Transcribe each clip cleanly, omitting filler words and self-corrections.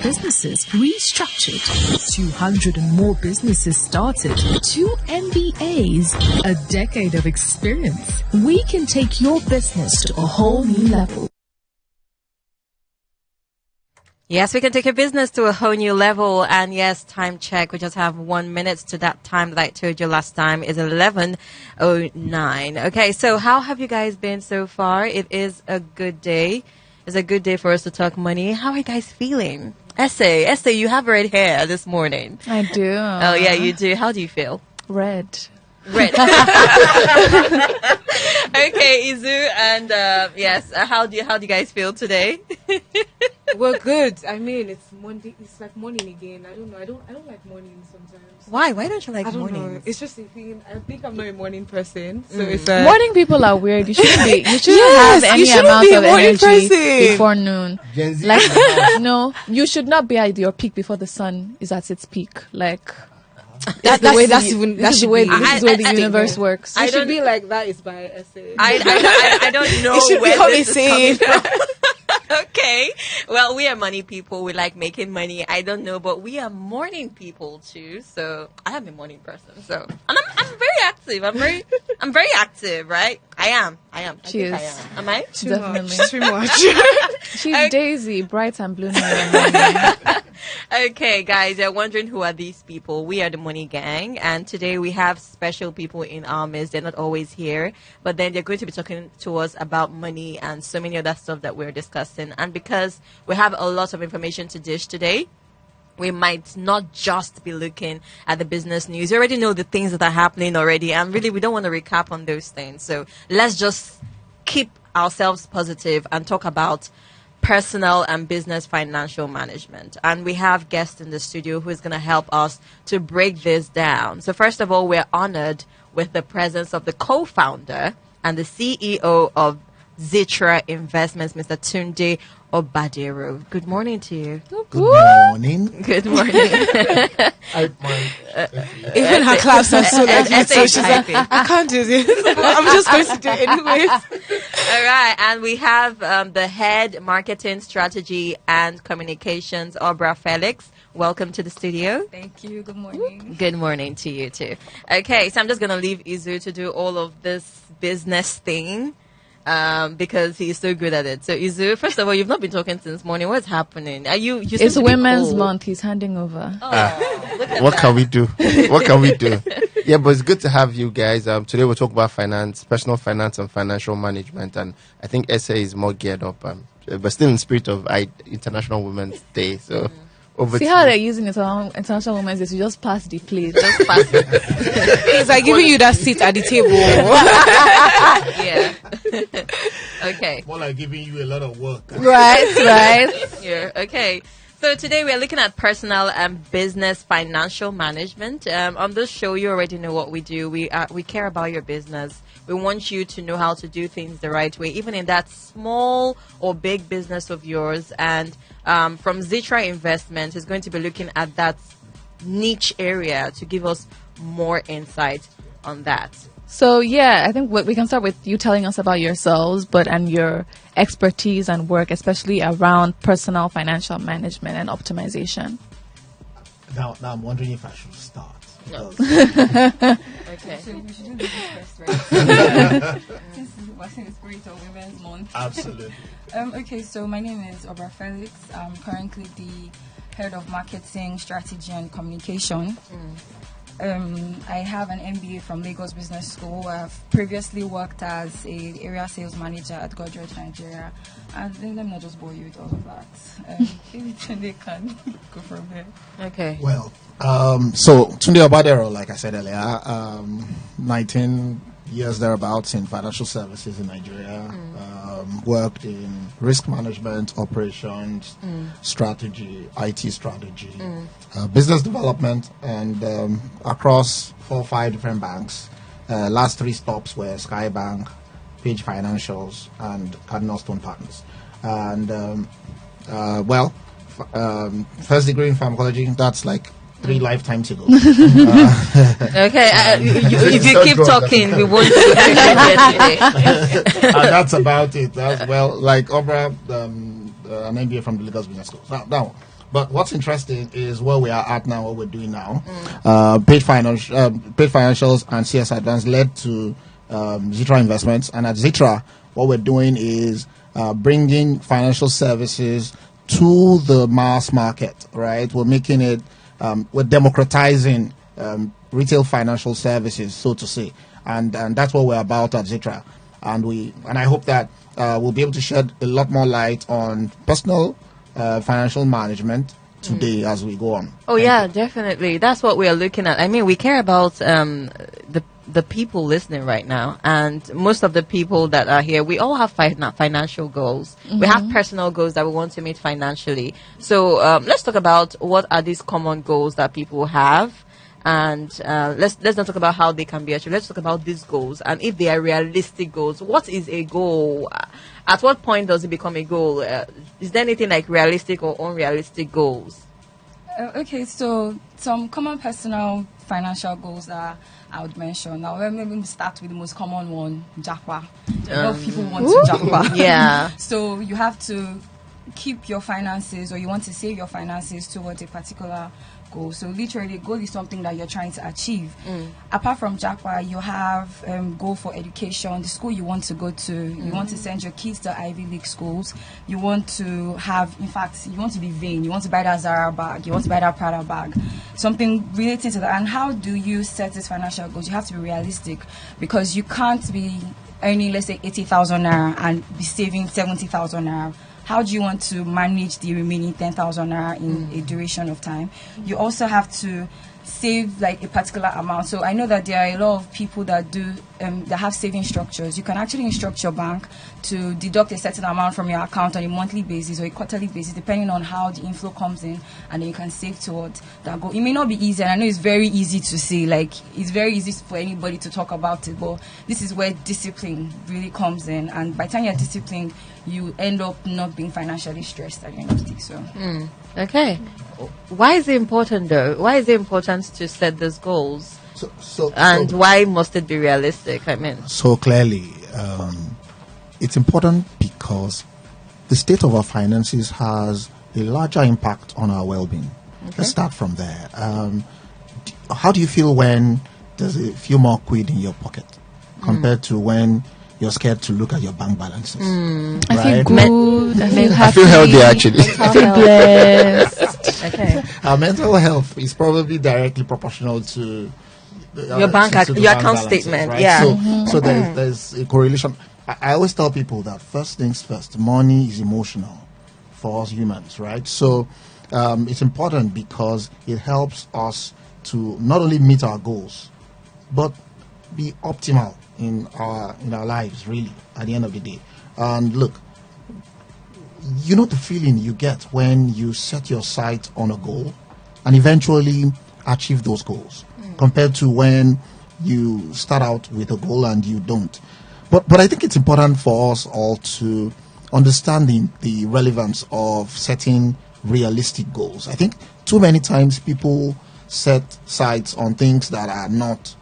businesses restructured, 200 and more businesses started, 2 MBAs, a decade of experience. We can take your business to a whole new level. Yes, we can take your business to a whole new level. And yes, time check. We just have 1 minute to that time that I told you last time is 11:09. Okay, so how have you guys been so far? It is a good day. It's a good day for us to talk money. How are you guys feeling? Esther, you have red hair this morning. I do. Oh, yeah, you do. How do you feel? Red. Okay, Eizu, and yes, how do you guys feel today? Well, good. I mean, it's Monday. It's like morning again. I don't know. I don't like mornings sometimes. Why? Why don't you like I don't mornings? know. It's just a thing. I think I'm not a morning person. So it's Morning people are weird. You shouldn't be. You shouldn't Yes, have you any shouldn't amount be a of morning energy person. before noon. Gen Z. Like, no, you should not be at your peak before the sun is at its peak. Like, this is the way the universe works. I should be like that is by essay. I don't know It should where become this is insane. coming from. Okay. Well, we are money people. We like making money. I don't know, but we are morning people too. So I am a morning person. So and I'm very active. I'm very active, right? I am. Cheers. I think I am. Am I? Definitely. Too much. She's Daisy, bright and blooming in the morning. Okay, guys, you're wondering who are these people? We are the Money Gang, and today we have special people in our midst. They're not always here, but then they're going to be talking to us about money and so many other stuff that we're discussing. And because we have a lot of information to dish today, we might not just be looking at the business news. You already know the things that are happening already, and really we don't want to recap on those things. So let's just keep ourselves positive and talk about personal and business financial management. And we have guests in the studio who is going to help us to break this down. So first of all, we're honored with the presence of the co-founder and the CEO of Zitra Investments, Mr. Tunde Obadero. Good morning to you. Good morning. Good morning. Even her claps are so legit. So she's like, typing. I can't do this. I'm just going to do it anyways. All right, and we have the head marketing strategy and communications, Obra Felix. Welcome to the studio. Thank you. Good morning. Good morning to you too. Okay, so I'm just gonna leave Eizu to do all of this business thing because he's so good at it. So Eizu, first of all, you've not been talking since morning. What's happening? Are you? It's Women's Month. He's handing over. What can we do? What can we do? Yeah, but it's good to have you guys. Today we'll talk about finance, personal finance and financial management. And I think SA is more geared up, but still in spirit of International Women's Day. So over See to how you. they're using it on International Women's Day. So you just pass the plate. Just pass it. It's like giving you that seat at the table. Yeah. Okay. More like giving you a lot of work. right. Yeah. Okay. So today we are looking at personal and business financial management. On this show, you already know what we do. We care about your business. We want you to know how to do things the right way, even in that small or big business of yours. And from Zitra Investment is going to be looking at that niche area to give us more insight on that. So yeah, I think we can start with you telling us about yourselves, and your expertise and work, especially around personal financial management and optimization. Now I'm wondering if I should start. Okay. So we should do this first, right? Since we're in the spirit of Women's Month. Absolutely. Okay, so my name is Obra Felix. I'm currently the head of marketing, strategy, and communication. I have an MBA from Lagos Business School. I've previously worked as an area sales manager at Godrej, Nigeria. And then let me not just bore you with all of that. Maybe Tunde can go from there. Okay. Well, so Tunde Obadero, like I said earlier, 19 years thereabouts in financial services in Nigeria. Worked in risk management, operations, strategy, IT strategy, business development, and across 4 or 5 different banks. Last 3 stops were Skybank, Page Financials, and Cardinal Stone Partners. And first degree in pharmacology, that's like 3 lifetimes ago. Okay, if you keep talking, we won't do anything today. And that's about it. That's, well, like Obra, an MBA from the Lagos Business School. Now, But what's interesting is where we are at now, what we're doing now. Paid financials and CS Advance led to Zitra Investments. And at Zitra, what we're doing is bringing financial services to the mass market, right? We're making it, we're democratizing retail financial services, so to say. And that's what we're about at Zitra. And I hope that we'll be able to shed a lot more light on personal financial management today as we go on. Oh, yeah, definitely. That's what we are looking at. I mean, we care about the people listening right now, and most of the people that are here, we all have financial goals. We have personal goals that we want to meet financially. So let's talk about what are these common goals that people have. And let's not talk about how they can be achieved. Let's talk about these goals and if they are realistic goals. What is a goal? At what point does it become a goal? Is there anything like realistic or unrealistic goals? Okay, so some common personal financial goals that I would mention. Now, let me start with the most common one, Japa. A lot of people want to Japa. Yeah. So you have to keep your finances, or you want to save your finances towards a particular goal. So literally, goal is something that you're trying to achieve. Apart from Japa, you have goal for education, the school you want to go to. You want to send your kids to Ivy League schools. You want to have, in fact, you want to be vain. You want to buy that Zara bag. You want to buy that Prada bag. Something related to that. And how do you set these financial goals? You have to be realistic, because you can't be earning, let's say, 80,000 naira and be saving 70,000 naira. How do you want to manage the remaining 10,000 naira in a duration of time? You also have to save like a particular amount. So I know that there are a lot of people that do that have saving structures. You can actually instruct your bank to deduct a certain amount from your account on a monthly basis or a quarterly basis, depending on how the inflow comes in, and then you can save towards that goal. It may not be easy, and I know it's very easy to say, like it's very easy for anybody to talk about it, but this is where discipline really comes in, and by the time you're disciplined, you end up not being financially stressed at the end of the day. So Okay. Why is it important though? Why is it important to set those goals? And why must it be realistic? I mean, so clearly, it's important because the state of our finances has a larger impact on our well-being. Okay. Let's start from there. How do you feel when there's a few more quid in your pocket compared to when you're scared to look at your bank balances? I feel good. I feel happy. I feel healthy, actually. I feel blessed. okay. Our mental health is probably directly proportional to Your bank, to the your bank account balances, statement, right? yeah. So there's a correlation. I always tell people that first things first, money is emotional for us humans, right? So it's important because it helps us to not only meet our goals, but be optimal in our lives, really, at the end of the day. And look, you know the feeling you get when you set your sight on a goal and eventually achieve those goals, compared to when you start out with a goal and you don't. But I think it's important for us all to understand the relevance of setting realistic goals. I think too many times people set sights on things that are not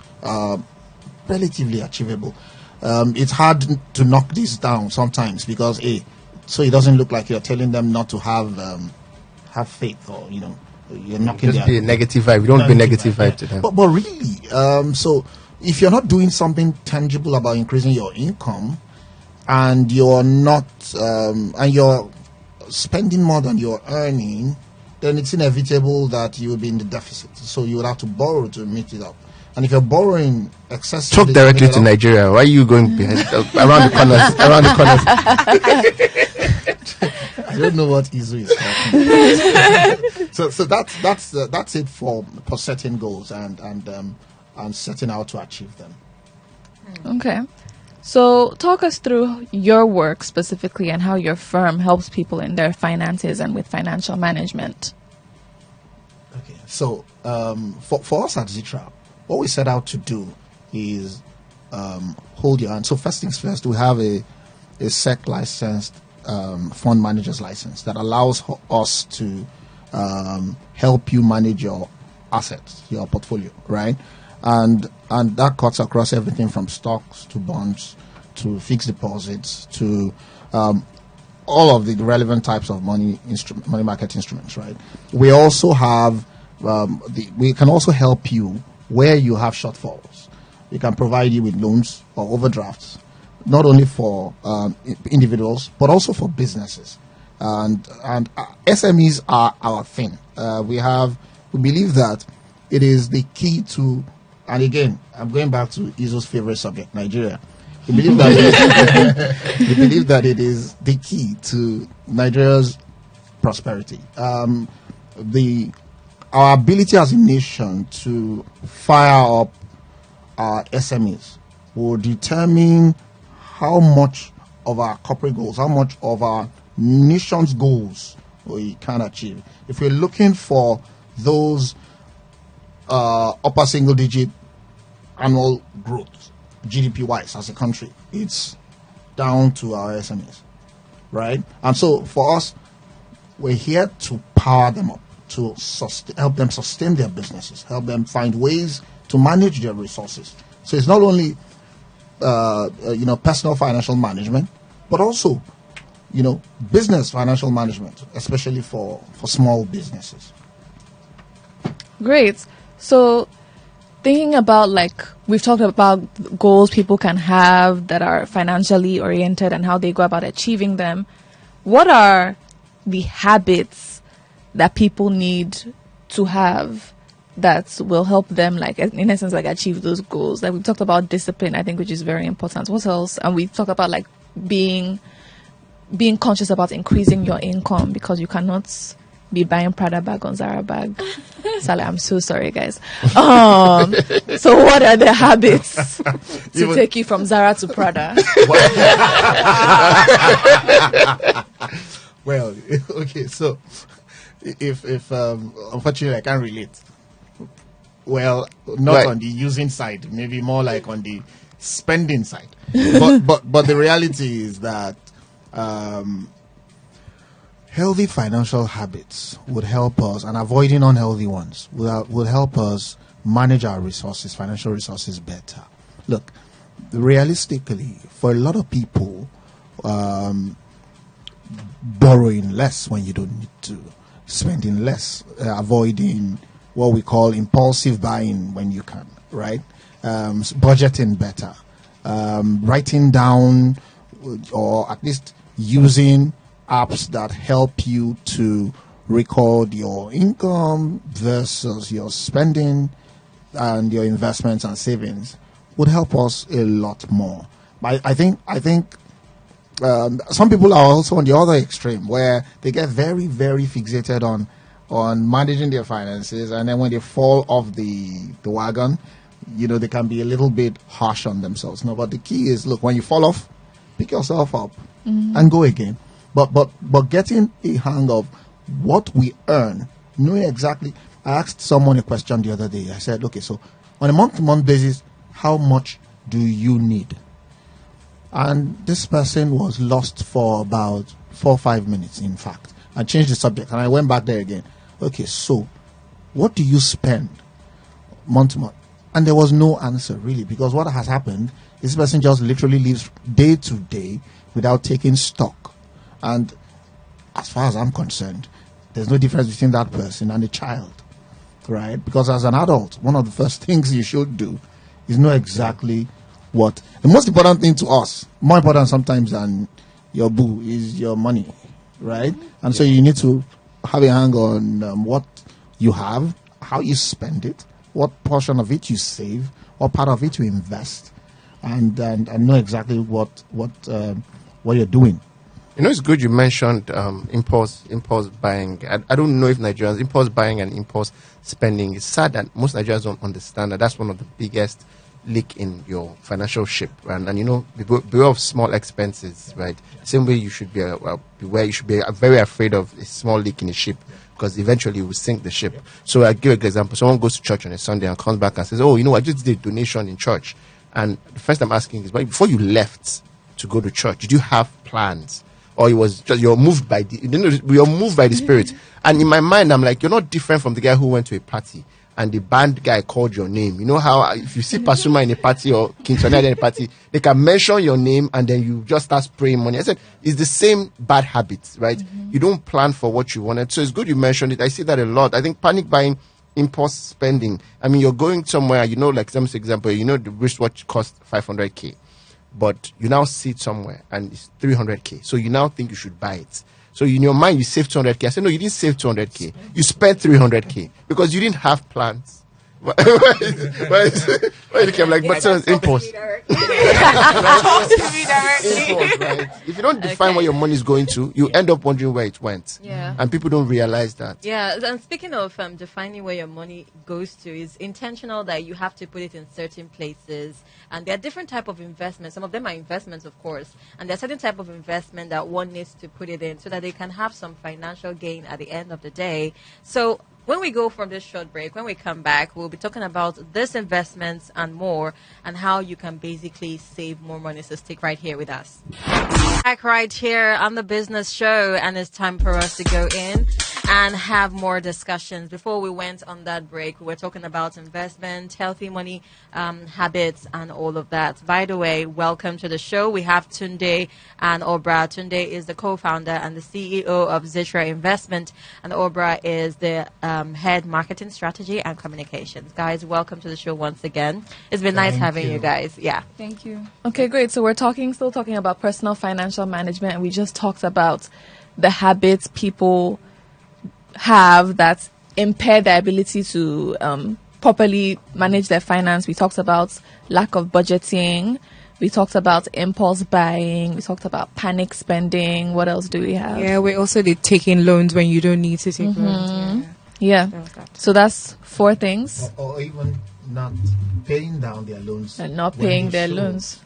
relatively achievable. It's hard to knock this down sometimes because so it doesn't look like you're telling them not to have faith, or you're knocking. Just be a negative vibe. You don't be negative vibe to them. But really, so if you're not doing something tangible about increasing your income, and you're not and you're spending more than you're earning, then it's inevitable that you will be in the deficit. So you will have to borrow to meet it up. And if you're borrowing excessively, talk directly to Nigeria. Why are you going behind around the corners? Around the corners. I don't know what Eizu is talking. So that's it for setting goals and setting out to achieve them. Okay. So talk us through your work specifically and how your firm helps people in their finances and with financial management. Okay. So for us at Zitra, what we set out to do is hold your hand. So first things first, we have a SEC licensed fund manager's license that allows us to help you manage your assets, your portfolio, right? And that cuts across everything from stocks to bonds to fixed deposits to all of the relevant types of money market instruments, right? We also have we can also help you where you have shortfalls. We can provide you with loans or overdrafts, not only for individuals but also for businesses. And SMEs are our thing. We believe that it is the key to, and again, I'm going back to Izu's favorite subject, Nigeria. We believe that it is the key to Nigeria's prosperity. Our ability as a nation to fire up our SMEs will determine how much of our corporate goals, how much of our nation's goals we can achieve. If we're looking for those upper single digit annual growth, GDP wise, as a country, it's down to our SMEs, right? And so for us, we're here to power them up, to help them sustain their businesses, help them find ways to manage their resources. So it's not only personal financial management, but also business financial management, especially for small businesses. Great. So thinking about, like, we've talked about goals people can have that are financially oriented and how they go about achieving them. What are the habits that people need to have that will help them, like, in essence, like, achieve those goals? Like, we've talked about discipline, I think, which is very important. What else? And we've talked about, like, being conscious about increasing your income, because you cannot be buying Prada bag on Zara bag. Sally, I'm so sorry, guys. So what are the habits to take you from Zara to Prada? Well, okay, so if unfortunately I can't relate. Well, not right. On the using side, maybe more like on the spending side. but the reality is that healthy financial habits would help us, and avoiding unhealthy ones would help us manage our resources, financial resources, better. Look, realistically, for a lot of people, borrowing less when you don't need to, spending less, avoiding what we call impulsive buying when you can, right? Budgeting better, writing down, or at least using apps that help you to record your income versus your spending and your investments and savings would help us a lot more. I think some people are also on the other extreme, where they get very, very fixated on managing their finances, and then when they fall off the wagon, they can be a little bit harsh on themselves. No, but the key is, look, when you fall off, pick yourself up and go again. But getting a hang of what we earn, knowing exactly. I asked someone a question the other day. I said, okay, so on a month-to-month basis, how much do you need? And this person was lost for about 4 or 5 minutes, in fact. I changed the subject, and I went back there again. Okay, so what do you spend month to month? And there was no answer, really, because what has happened, this person just literally lives day to day without taking stock. And as far as I'm concerned, there's no difference between that person and a child, right? Because as an adult, one of the first things you should do is know exactly what. The most important thing to us, more important sometimes than your boo, is your money, right? And so you need to have a hang on what you have, how you spend it, what portion of it you save, what part of it you invest, and know exactly what you're doing. It's good you mentioned impulse buying. I don't know if Nigerians, impulse buying and impulse spending, it's sad that most Nigerians don't understand that that's one of the biggest leak in your financial ship. And beware of small expenses, right? Same way you should be beware. You should be very afraid of a small leak in a ship, because eventually it will sink the ship. So I give an example. Someone goes to church on a Sunday and comes back and says, I just did a donation in church. And the first I'm asking is, before you left to go to church, did you have plans? Or it was just you're moved by the Spirit. And in my mind, I'm like, you're not different from the guy who went to a party and the band guy called your name. You know how if you see Pasuma in a party or King Sunny in a party, they can mention your name and then you just start spraying money. I said, it's the same bad habits, right? You don't plan for what you wanted. So it's good you mentioned it. I see that a lot. I think panic buying, impulse spending. I mean, you're going somewhere, you know, like some example, you know, the wristwatch costs 500K, but you now see it somewhere and it's 300K. So you now think you should buy it. So in your mind, you saved 200K. I said, no, you didn't save 200K. You spent 300K because you didn't have plans. Why you came like, but so impulse. Talk to me directly. Impulse, right? If you don't define where your money is going to, you end up wondering where it went. Yeah. And people don't realize that. Yeah, and speaking of defining where your money goes to, is intentional that you have to put it in certain places. And there are different type of investments. Some of them are investments, of course. And there are certain type of investment that one needs to put it in so that they can have some financial gain at the end of the day. So when we go from this short break, when we come back, we'll be talking about this investments and more and how you can basically save more money. So stick right here with us. Back right here on the business show, and it's time for us to go in and have more discussions. Before we went on that break, we were talking about investment, healthy money habits, and all of that. By the way, welcome to the show. We have Tunde and Obra. Tunde is the co-founder and the CEO of Zitra Investment, and Obra is the head marketing strategy and communications. Guys, welcome to the show once again. It's been nice having you guys. Yeah. Thank you. Okay, great. So we're still talking about personal financial management, and we just talked about the habits people have that impair their ability to properly manage their finance. We talked about lack of budgeting. We talked about impulse buying. We talked about panic spending. What else do we have? Yeah, we also did taking loans when you don't need to take loans. Yeah. That was that. So that's 4 things. Or even not paying down their loans. And not when paying you their should, loans.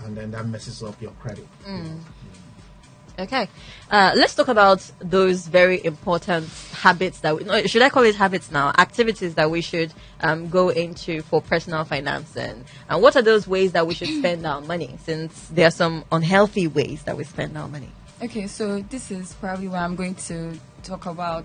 And then that messes up your credit. Okay. Let's talk about those very important habits should I call it habits now? Activities that we should go into for personal financing. And what are those ways that we should spend our money, since there are some unhealthy ways that we spend our money? Okay, so this is probably where I'm going to talk about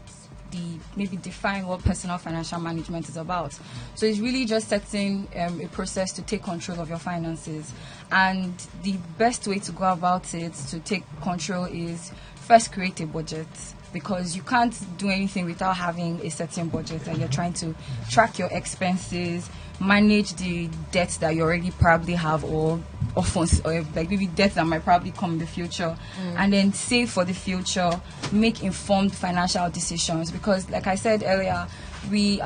maybe define what personal financial management is about. So it's really just setting a process to take control of your finances. And the best way to go about it to take control is first create a budget, because you can't do anything without having a certain budget, and you're trying to track your expenses, manage the debts that you already probably have, or funds, or like maybe debts that might probably come in the future, and then save for the future, make informed financial decisions. Because like I said earlier, we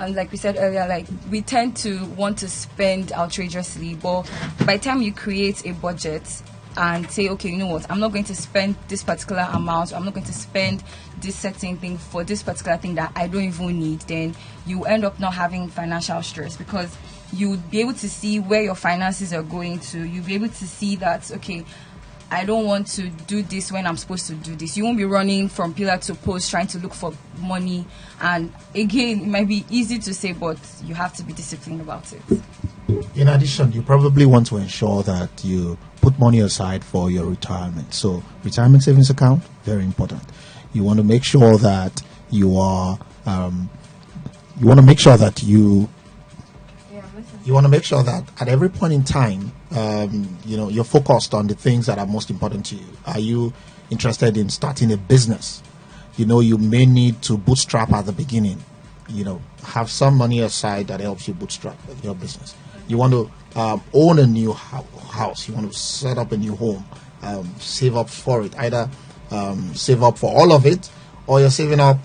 tend to want to spend outrageously, but by the time you create a budget and say, okay, you know what, I'm not going to spend this particular amount, I'm not going to spend this certain thing for this particular thing that I don't even need, then you end up not having financial stress, because you would be able to see where your finances are going to. You'll be able to see that, okay, I don't want to do this when I'm supposed to do this. You won't be running from pillar to post trying to look for money. And again, it might be easy to say, but you have to be disciplined about it. In addition, you probably want to ensure that you put money aside for your retirement. So retirement savings account, very important. You want to make sure that you want to make sure that at every point in time, you're focused on the things that are most important to you. Are you interested in starting a business? You may need to bootstrap at the beginning. Have some money aside that helps you bootstrap your business. You want to own a new house. You want to set up a new home. Save up for it. Either save up for all of it, or you're saving up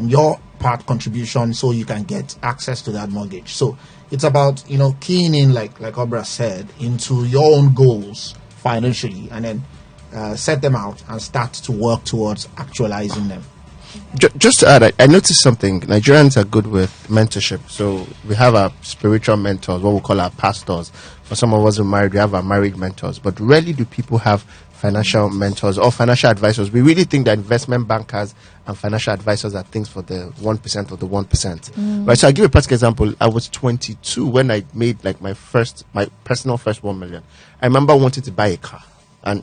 your part contribution so you can get access to that mortgage. So it's about, keying in, like Obra said, into your own goals financially, and then set them out and start to work towards actualizing them. Just to add, I noticed something. Nigerians are good with mentorship. So we have our spiritual mentors, what we call our pastors. For some of us who are married, we have our married mentors. But rarely do people have financial mentors or financial advisors. We really think that investment bankers and financial advisors are things for the 1% of the 1%. Right. So I'll give you a practical example. I was 22 when I made my personal first 1 million. I remember wanting to buy a car, and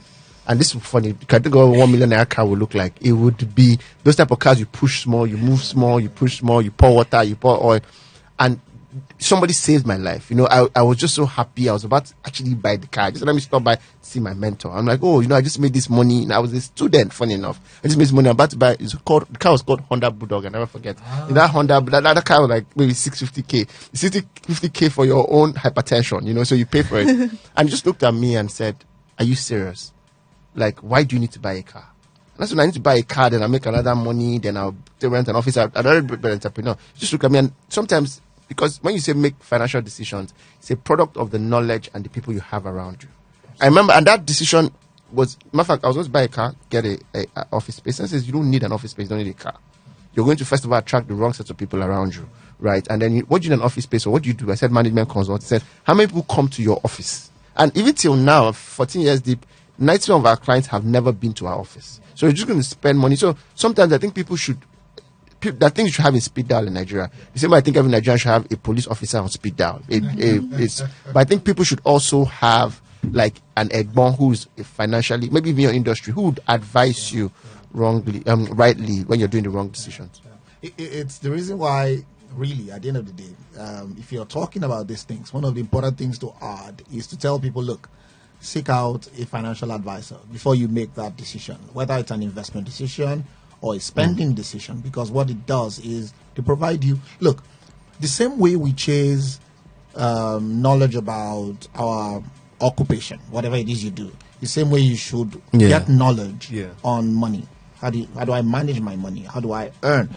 this is funny. I think what a 1 million naira car would look like. It would be those type of cars you push small, you move small, you push small, you pour water, you pour oil. And somebody saved my life. You know, I was just so happy. I was about to actually buy the car. Just let me stop by to see my mentor. I'm like, oh, you know, I just made this money. And I was a student, funny enough. I just made this money. I'm about to buy. The car was called Honda Bulldog. I never forget. In that Honda, that car was like maybe 650K. 50K for your own hypertension, you know, so you pay for it. And he just looked at me and said, are you serious? Like, why do you need to buy a car? And that's when I need to buy a car, then I'll make another money, then I'll rent an office. I'd already be an entrepreneur. Just look at me, and sometimes, because when you say make financial decisions, it's a product of the knowledge and the people you have around you. I remember, and that decision was, matter of fact, I was going to buy a car, get a office space. And it says, you don't need an office space, you don't need a car. You're going to, first of all, attract the wrong set of people around you, right? And then, what do you need an office space, or what do you do? I said, management consult. I said, how many people come to your office? And even till now, 14 years deep, 90% of our clients have never been to our office. So you're just going to spend money. So sometimes I think people should, I think you should have a speed dial in Nigeria. The same way I think every Nigerian should have a police officer on speed dial. But I think people should also have like an egbon who's financially, maybe even your industry, who would advise you rightly when you're doing the wrong decisions. It's the reason why, really, at the end of the day, if you're talking about these things, one of the important things to add is to tell people, look, seek out a financial advisor before you make that decision, whether it's an investment decision or a spending decision, because what it does is to provide you, look, the same way we chase knowledge about our occupation, whatever it is you do, the same way you should get knowledge on money. How do I manage my money? How do I earn?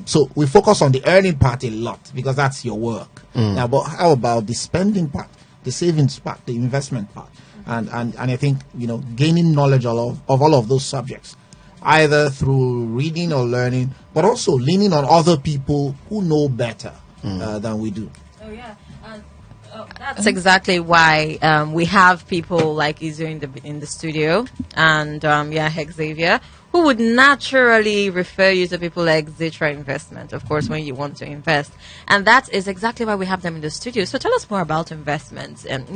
So we focus on the earning part a lot because that's your work. Now, but how about the spending part, the savings part, the investment part? And I think, you know, gaining knowledge of all of those subjects, either through reading or learning, but also leaning on other people who know better than we do. Oh, yeah. That's exactly why we have people like Eizu in the studio and Hexavia, who would naturally refer you to people like Zitra Investment, of course, when you want to invest. And that is exactly why we have them in the studio. So tell us more about investments. And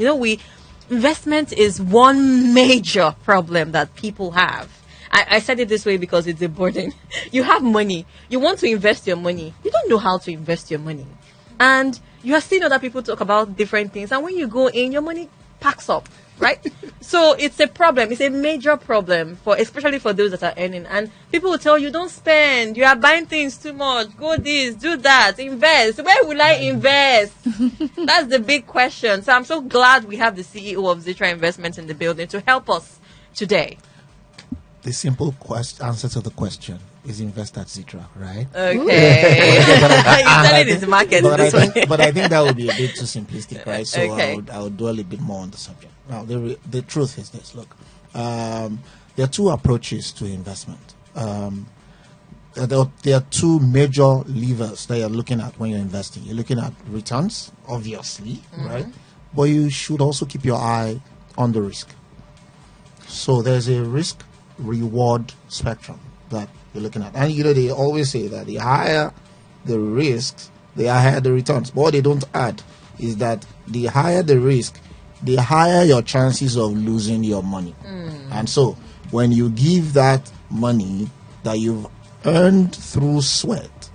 investment is one major problem that people have. I said it this way because it's a burden. You have money. You want to invest your money. You don't know how to invest your money. And you are seeing other people talk about different things. And when you go in, your money packs up, right? So it's a problem. It's a major problem, especially for those that are earning. And people will tell you, don't spend. You are buying things too much. Go this, do that, invest. Where will I invest? That's the big question. So I'm so glad we have the CEO of Zitra Investments in the building to help us today. The simple answer to the question is invest at Zitra, right? Okay. You're telling his market. But I think that would be a bit too simplistic, right? So Okay. I would dwell a bit more on the subject. Now, the truth is this. Look, there are two approaches to investment. There are two major levers that you're looking at when you're investing. You're looking at returns, obviously, right? But you should also keep your eye on the risk. So there's a risk-reward spectrum that you're looking at. And, they always say that the higher the risks, the higher the returns. But what they don't add is that the higher the risk, the higher your chances of losing your money. And so when you give that money that you've earned through sweat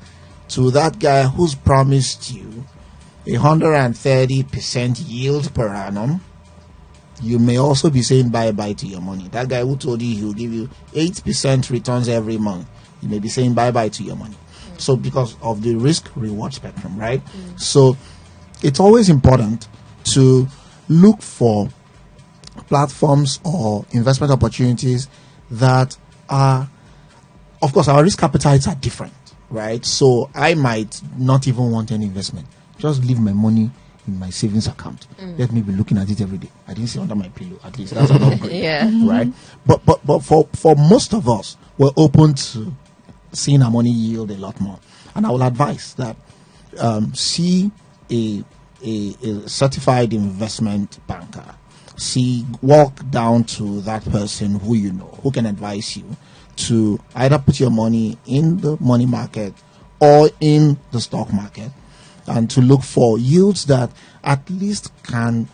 to that guy who's promised you 130% yield per annum, you may also be saying bye-bye to your money. That guy who told you he'll give you 8% returns every month, you may be saying bye-bye to your money. So because of the risk-reward spectrum, right? So it's always important to look for platforms or investment opportunities that are, of course, our risk appetites are different, right? So I might not even want any investment. Just leave my money in my savings account. Let me be looking at it every day. I didn't see under my pillow, at least. That's an upgrade. Right? But for most of us, we're open to seeing our money yield a lot more. And I will advise that see a certified investment banker. Walk down to that person who you know, who can advise you to either put your money in the money market or in the stock market, and to look for yields that at least can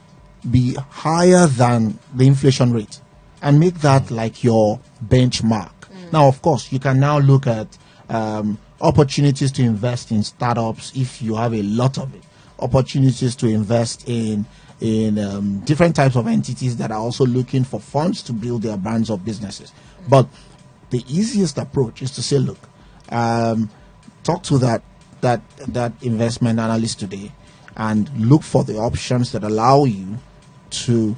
be higher than the inflation rate, and make that like your benchmark. Now, of course, you can now look at opportunities to invest in startups if you have a lot of it. opportunities to invest in different types of entities that are also looking for funds to build their brands or businesses. But the easiest approach is to say, look, talk to that investment analyst today and look for the options that allow you to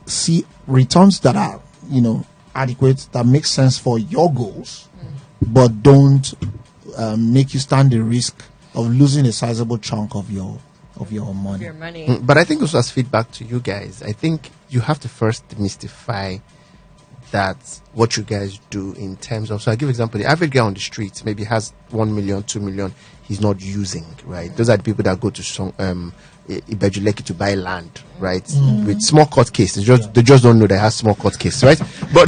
see returns that are, adequate, that make sense for your goals, but don't make you stand the risk of losing a sizable chunk of your money. Your money. But I think also as feedback to you guys, I think you have to first demystify that what you guys do in terms of, so I give example, the average guy on the street maybe has 1 million, 2 million he's not using, right? Those are the people that go to Ibejuleki to buy land, right? With small court cases. They just don't know they have small court case, right? But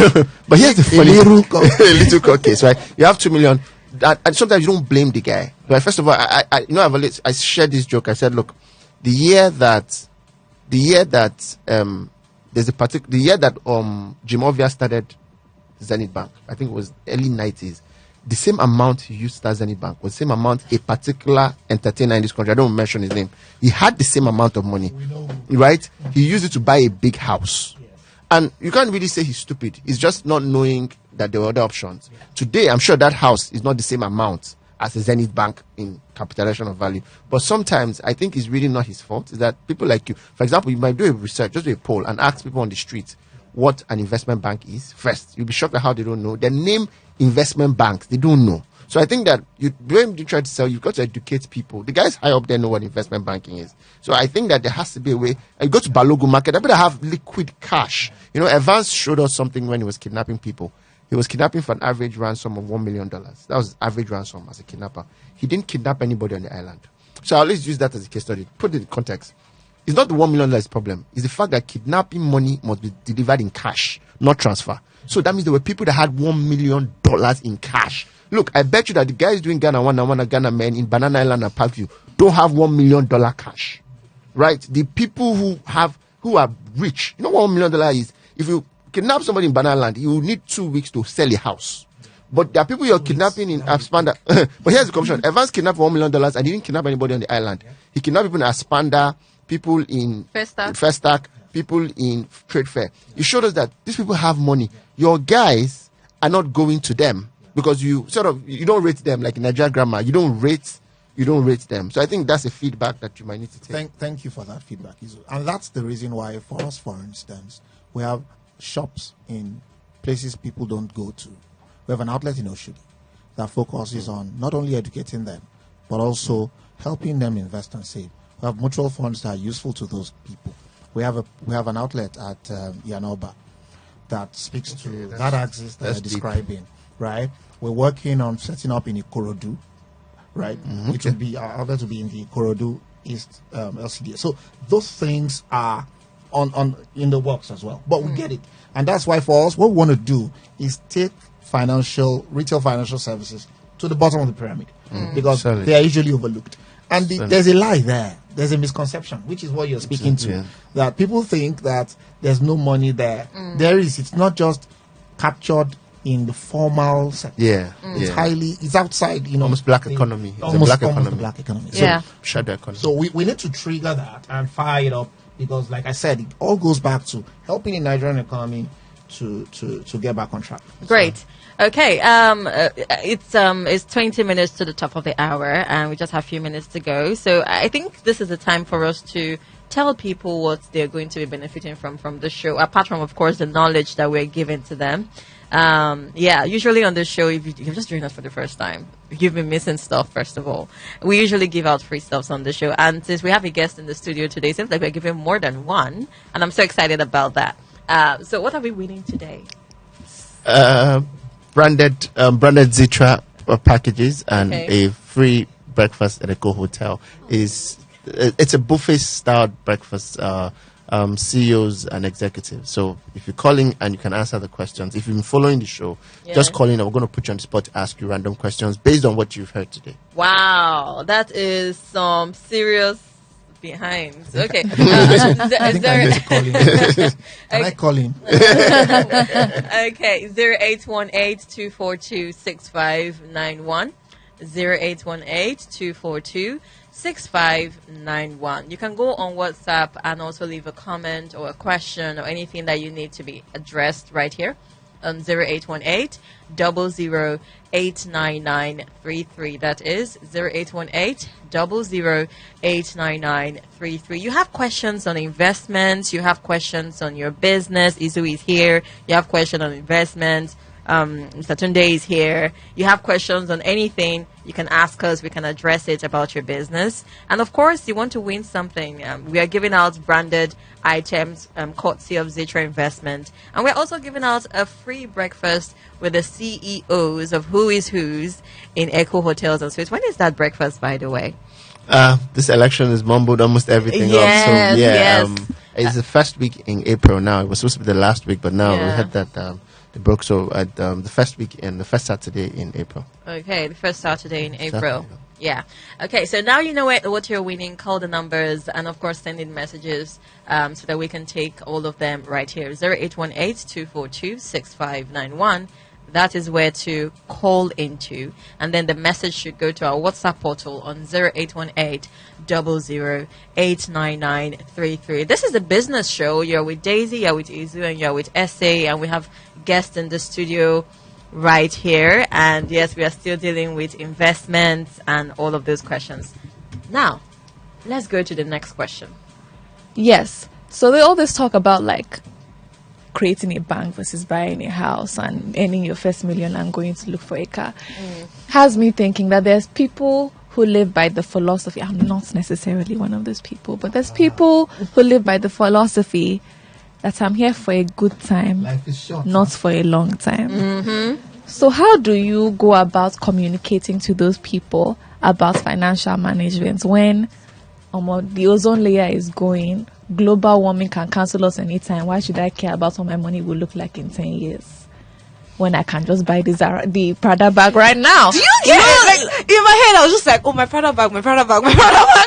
here's the funny little court case, right? You have 2 million, and sometimes you don't blame the guy. But first of all, I shared this joke. I said, look, the year that Jim Ovia started Zenith Bank, I think it was early 90s, the same amount he used to start Zenith Bank was the same amount a particular entertainer in this country, I don't mention his name, he had the same amount of money, right? He used it to buy a big house. And you can't really say he's stupid. He's just not knowing that there were other options. Today, I'm sure that house is not the same amount as a Zenith Bank in capitalization of value. But sometimes I think it's really not his fault. It's that people like you, for example, you might do a research, just do a poll and ask people on the street what an investment bank is. First, you'll be shocked at how they don't know. They name investment banks, they don't know. So I think that when you try to sell, you've got to educate people. The guys high up there know what investment banking is. So I think that there has to be a way. And you go to Balogun market, I better have liquid cash. Evans showed us something when he was kidnapping people. He was kidnapping for an average ransom of $1 million. That was his average ransom as a kidnapper. He didn't kidnap anybody on the island. So I always use that as a case study. Put it in context. It's not the $1 million that's the problem. It's the fact that kidnapping money must be delivered in cash, not transfer. So that means there were people that had $1 million in cash. Look, I bet you that the guys doing Ghana Ghana men in Banana Island and Parkview don't have $1 million cash, right? The people who are rich, what $1 million is? If you kidnap somebody in Banana Island, you need 2 weeks to sell a house. But there are people you're kidnapping in Aspanda. But here's the corruption. Evans kidnapped $1 million and he didn't kidnap anybody on the island. He kidnapped people in Aspanda, people in Festac, people in Trade Fair. It showed us that these people have money. Your guys are not going to them because you don't rate them like in Nigerian grammar. You don't rate them. So I think that's a feedback that you might need to take. Thank you for that feedback, Izu. And that's the reason why for us, for instance, we have shops in places people don't go to. We have an outlet in Oshodi that focuses on not only educating them, but also helping them invest and save. We have mutual funds that are useful to those people. We have an outlet at Yanoba that speaks to that axis that you're describing, right? We're working on setting up in Ikorodu, right? Which would be our outlet to be in the Ikorodu East LCDA. So those things are on in the works as well. But we get it. And that's why for us, what we want to do is take retail financial services to the bottom of the pyramid because they are usually overlooked. And there's a lie there. There's a misconception, which is what you're speaking to. That people think that there's no money there. There is. It's not just captured in the formal sector. It's outside, almost black economy. Almost the black economy. Yeah. So, shadow economy. So we need to trigger that and fire it up because, like I said, it all goes back to helping the Nigerian economy to get back on track. Great. So, okay, it's 20 minutes to the top of the hour, and we just have a few minutes to go. So I think this is the time for us to tell people what they're going to be benefiting from the show, apart from, of course, the knowledge that we're giving to them. Usually on the show, if you're just joining us for the first time, you've been missing stuff, first of all. We usually give out free stuffs on the show, and since we have a guest in the studio today, it seems like we're giving more than one, and I'm so excited about that. So what are we winning today? Branded Zitra packages and a free breakfast at Eco Hotel. It's a buffet style breakfast, CEOs and executives. So if you're calling and you can answer the questions, if you've been following the show, just call in and we're going to put you on the spot to ask you random questions based on what you've heard today. Wow, that is some serious behind. Okay. Can I call him? Okay, 0818-242-6591. 0818-242-6591. You can go on WhatsApp and also leave a comment or a question or anything that you need to be addressed right here on 0818-00-89933. That is 0818-00-89933. You have questions on investments. You have questions on your business. Eizu is here. You have questions on investments. Mr. Tunde is here. You have questions on anything, you can ask us. We can address it about your business. And of course, you want to win something. We are giving out branded items courtesy of Zitra Investment. And we're also giving out a free breakfast with the CEOs of Who is Who's in Echo Hotels and Suites. When is that breakfast, by the way? This election has mumbled almost everything Yes, up. So, yeah, yes. it's the first week in April now. It was supposed to be the last week, but now we had that... It broke so at the first week and the first Saturday in April. Okay, the first Saturday in April. Saturday. Yeah. Okay, so now you know what you're winning. Call the numbers and, of course, send in messages so that we can take all of them right here. 0818-242-6591. That is where to call into. And then the message should go to our WhatsApp portal on 0818-00-89933. This is a business show. You're with Daisy, you're with Eizu, and you're with SA. And we have guests in the studio right here. And yes, we are still dealing with investments and all of those questions. Now, let's go to the next question. Yes. So they always talk about like creating a bank versus buying a house and earning your first million and going to look for a car. Has me thinking that there's people who live by the philosophy. I'm not necessarily one of those people, but there's people who live by the philosophy that I'm here for a good time, Life is short. not for a long time. So how do you go about communicating to those people about financial management when the ozone layer is going? Global warming can cancel us anytime. Why should I care about what my money will look like in 10 years when I can just buy the Prada bag right now? Do you get it? Like, in my head, I was just like, oh, my Prada bag.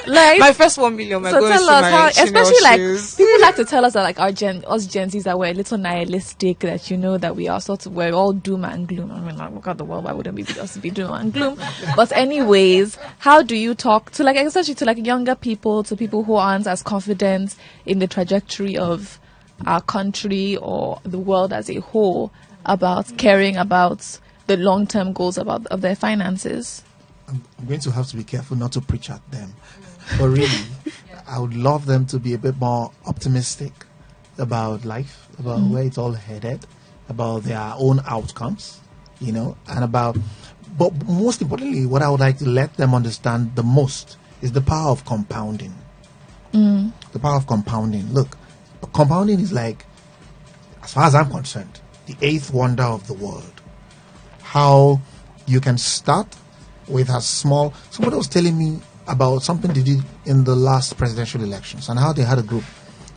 Like, my first 1 million. So tell us how, especially like people like to tell us that like us Gen Zs that we're a little nihilistic, that you know that we are we're all doom and gloom. I mean, like, look at the world. Why wouldn't we just be doom and gloom? But anyways, how do you talk to like, especially to like younger people, to people who aren't as confident in the trajectory of our country or the world as a whole about caring about the long-term goals of their finances? I'm going to have to be careful not to preach at them. But really, I would love them to be a bit more optimistic about life, about where it's all headed, about their own outcomes, and but most importantly, what I would like to let them understand the most is the power of compounding. The power of compounding. Look, compounding is like, as far as I'm concerned, the eighth wonder of the world. How you can start with a small... Somebody was telling me about something they did in the last presidential elections and how they had a group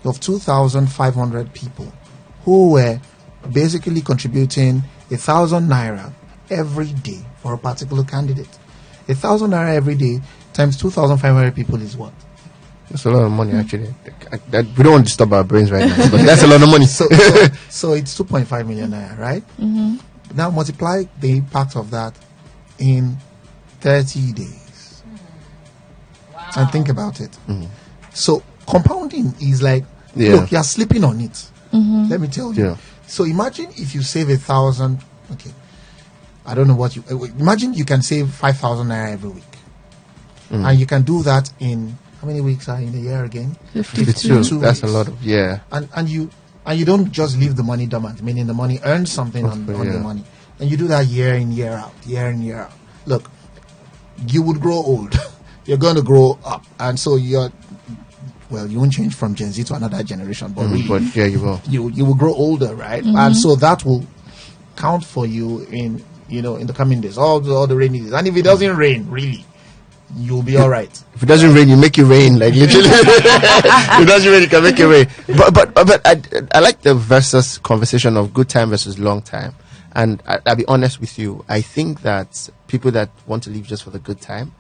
of 2,500 people who were basically contributing 1,000 naira every day for a particular candidate. 1,000 naira every day times 2,500 people is what? That's a lot of money, actually. We don't want to disturb our brains right now, but that's a lot of money. So it's 2.5 million naira, right? Now multiply the impact of that in 30 days. Wow. And think about it. So compounding is like, look, you're sleeping on it. Let me tell you. So imagine if you save 1,000, okay, I don't know what you, imagine you can save 5,000 naira every week. And you can do that in, how many weeks are in a year again? 52. That's weeks. a lot of, And you don't just leave the money dormant, meaning the money earns something on the money. And you do that year in, year out, year in, year out. Look, you would grow old. You're going to grow up. And so you won't change from Gen Z to another generation, but really, but yeah, you will. You will grow older, right? And so that will count for you in the coming days, all the rainy days. And if it doesn't rain, really, you'll be all right. If it doesn't rain, you make it rain, like literally. If it doesn't rain, you can make it rain. But I like the versus conversation of good time versus long time. And I'll be honest with you, I think that people that want to leave just for the good time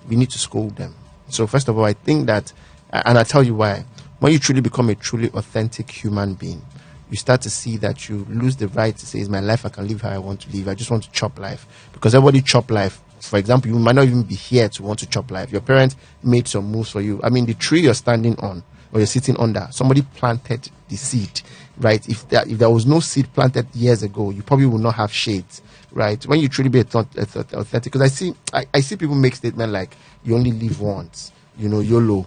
we need to scold them. So first of all, I think that, and I'll tell you why. When you truly become a truly authentic human being, you start to see that you lose the right to say, it's my life, I can live how I want to live. I just want to chop life. Because everybody chop life for example, you might not even be here to want to chop life. Your parents made some moves for you. I mean, the tree you're standing on or you're sitting under, somebody planted the seed, right? If there was no seed planted years ago, you probably would not have shades, right? When you truly be authentic, because I see people make statements like, you only live once, YOLO,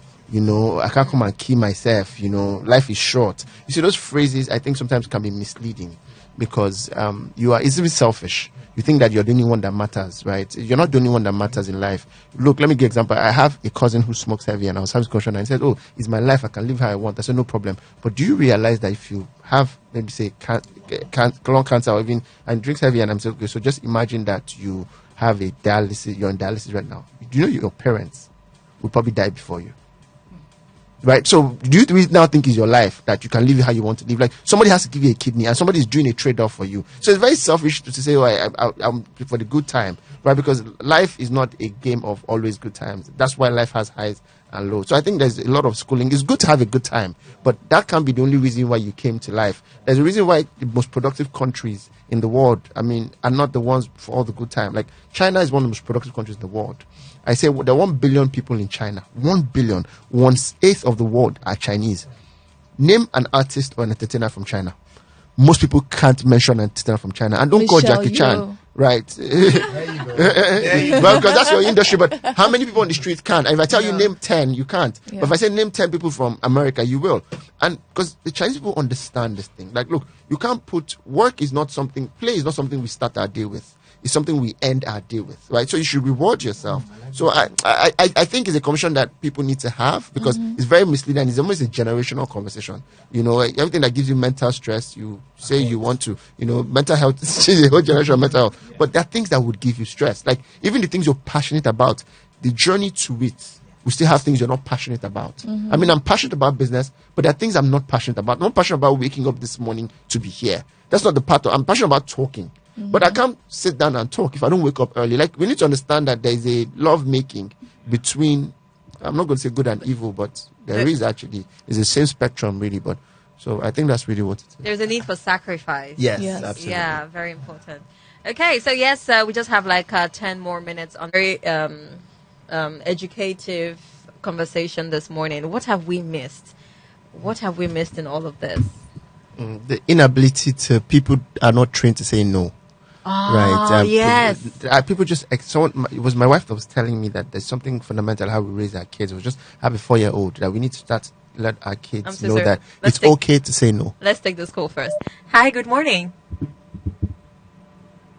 I can't come and kill myself, life is short. You see, those phrases, I think sometimes can be misleading because you are easily selfish. You think that you're the only one that matters, right? You're not the only one that matters in life. Look, let me give an example. I have a cousin who smokes heavy, and I was having a question, and he said, "Oh, it's my life. I can live how I want." I said, "No problem." But do you realize that if you have, maybe say, lung cancer or even and drinks heavy, and I'm saying, okay, so just imagine that you have a dialysis. You're on dialysis right now. Do you know your parents will probably die before you? Right, so do you now think is your life that you can live it how you want to live? Like somebody has to give you a kidney, and somebody is doing a trade-off for you. So it's very selfish to say, "Oh, I'm for the good time," right? Because life is not a game of always good times. That's why life has highs and lows. So I think there's a lot of schooling. It's good to have a good time, but that can't be the only reason why you came to life. There's a reason why the most productive countries in the world, are not the ones for all the good time. Like China is one of the most productive countries in the world. I say there are 1 billion people in China. 1 billion. 1/8 of the world are Chinese. Name an artist or an entertainer from China. Most people can't mention an entertainer from China. And don't call Jackie Chan. Right. There you go. Well, because that's your industry. But how many people on the street can? And if I tell you name 10, you can't. Yeah. But if I say name 10 people from America, you will. And because the Chinese people understand this thing. Like, look, you can't put work is not something, play is not something we start our day with. It's something we end our day with, right? So you should reward yourself. So I think it's a conversation that people need to have because it's very misleading. It's almost a generational conversation. Everything that gives you mental stress, you say you want to, mental health is a whole generation of mental health. But there are things that would give you stress. Like even the things you're passionate about, the journey to it, we still have things you're not passionate about. I mean, I'm passionate about business, but there are things I'm not passionate about. I'm not passionate about waking up this morning to be here. That's not the part I'm passionate about talking. But I can't sit down and talk if I don't wake up early. Like, we need to understand that there is a love making between, I'm not going to say good and evil, but there is actually, it's the same spectrum really. But so I think that's really what it is. There's a need for sacrifice. Yes, Yes. absolutely. Yeah, very important. Okay, so yes, we just have like 10 more minutes on very educative conversation this morning. What have we missed? What have we missed in all of this? The inability to, people are not trained to say no. Right. Yes. People just, it was my wife that was telling me that there's something fundamental how we raise our kids. We just have a 4-year-old that we need to start let our kids know that it's okay to say no. Let's take this call first. Hi, good morning.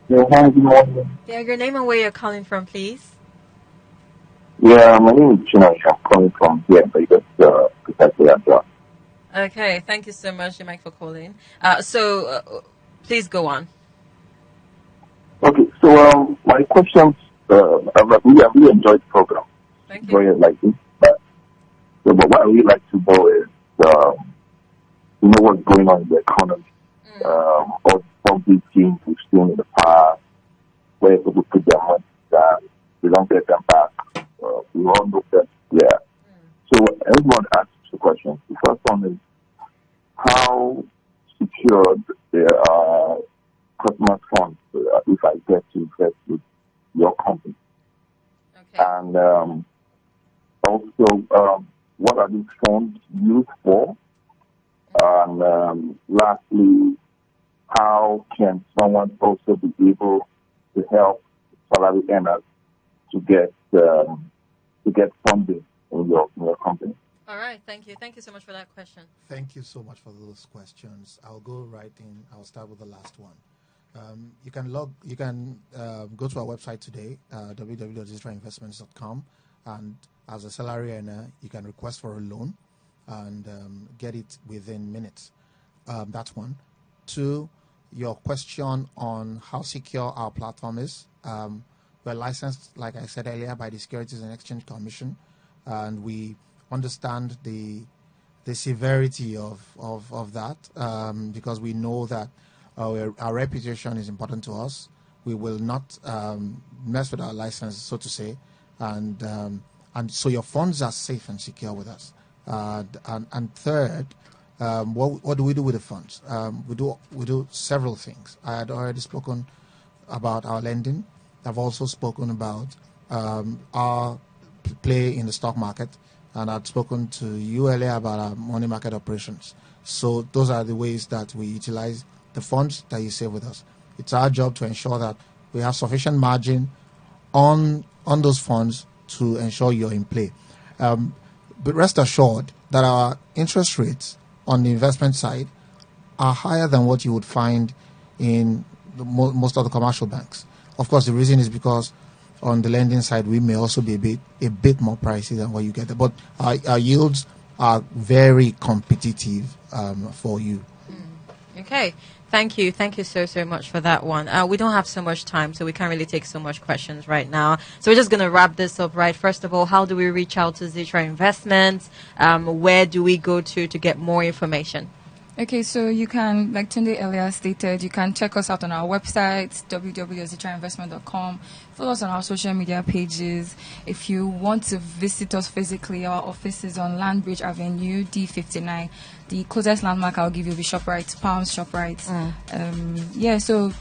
Yeah, hi, good morning. Yeah, your name and where you're calling from, please. Yeah, my name is Chino. I'm calling from here, Vegas, precisely at job. Okay, thank you so much, Mike, for calling. Please go on. Okay, so my questions, I really enjoyed the program. Thank you. Very like this. But what I really like to know is, what's going on in the economy. All these things we've seen in the past, where people put their money down, they don't get them back. We all know that, yeah. So everyone asks the question. The first one is, how secured there are customer funds if I get to invest with your company? Okay. And also, what are these funds used for? And lastly, how can someone also be able to help salary earners to get funding in your company? All right, thank you. Thank you so much for that question. Thank you so much for those questions. I'll go right in. I'll start with the last one. You can go to our website today, www.digitalinvestments.com, and as a salary earner, you can request for a loan and get it within minutes. That's one. Two, your question on how secure our platform is. We're licensed, like I said earlier, by the Securities and Exchange Commission, and we understand the severity of that because we know that our reputation is important to us. We will not mess with our license, so to say, and so your funds are safe and secure with us. And third, what do we do with the funds? We do several things. I had already spoken about our lending. I've also spoken about our play in the stock market, and I've spoken to you earlier about our money market operations. So those are the ways that we utilize the funds that you save with us. It's our job to ensure that we have sufficient margin on those funds to ensure you're in play. But rest assured that our interest rates on the investment side are higher than what you would find in most of the commercial banks. Of course, the reason is because on the lending side, we may also be a bit more pricey than what you get there. But our yields are very competitive for you. Okay. Thank you so much for that one. We don't have so much time, so we can't really take so much questions right now. So we're just going to wrap this up, right? First of all, how do we reach out to Zitra Investments? Where do we go to get more information? Okay, so you can, like Tunde earlier stated, you can check us out on our website, www.zitrainvestment.com. Follow us on our social media pages. If you want to visit us physically, our office is on Landbridge Avenue, D59. The closest landmark I'll give you will be ShopRite, Palms ShopRite. So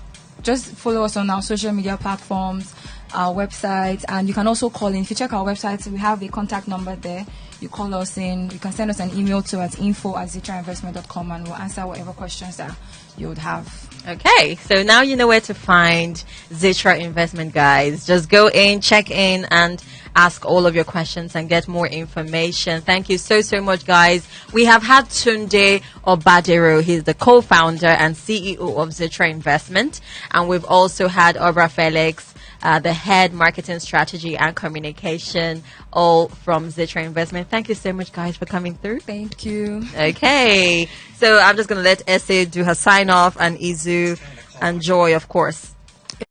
just follow us on our social media platforms, our website, and you can also call in. If you check our website, we have a contact number there. You call us in. You can send us an email to at info@zitrainvestment.com, and we'll answer whatever questions that you would have. Okay, so now you know where to find Zitra Investment, guys. Just go in, check in, and ask all of your questions and get more information. Thank you so much, guys. We have had Tunde Obadero. He's the co-founder and CEO of Zitra Investment. And we've also had Obra Felix, the head marketing strategy and communication, all from Zitra Investment. Thank you so much, guys, for coming through. Thank you. Okay, so I'm just going to let Essay do her sign off, and Izu and Joy, of course.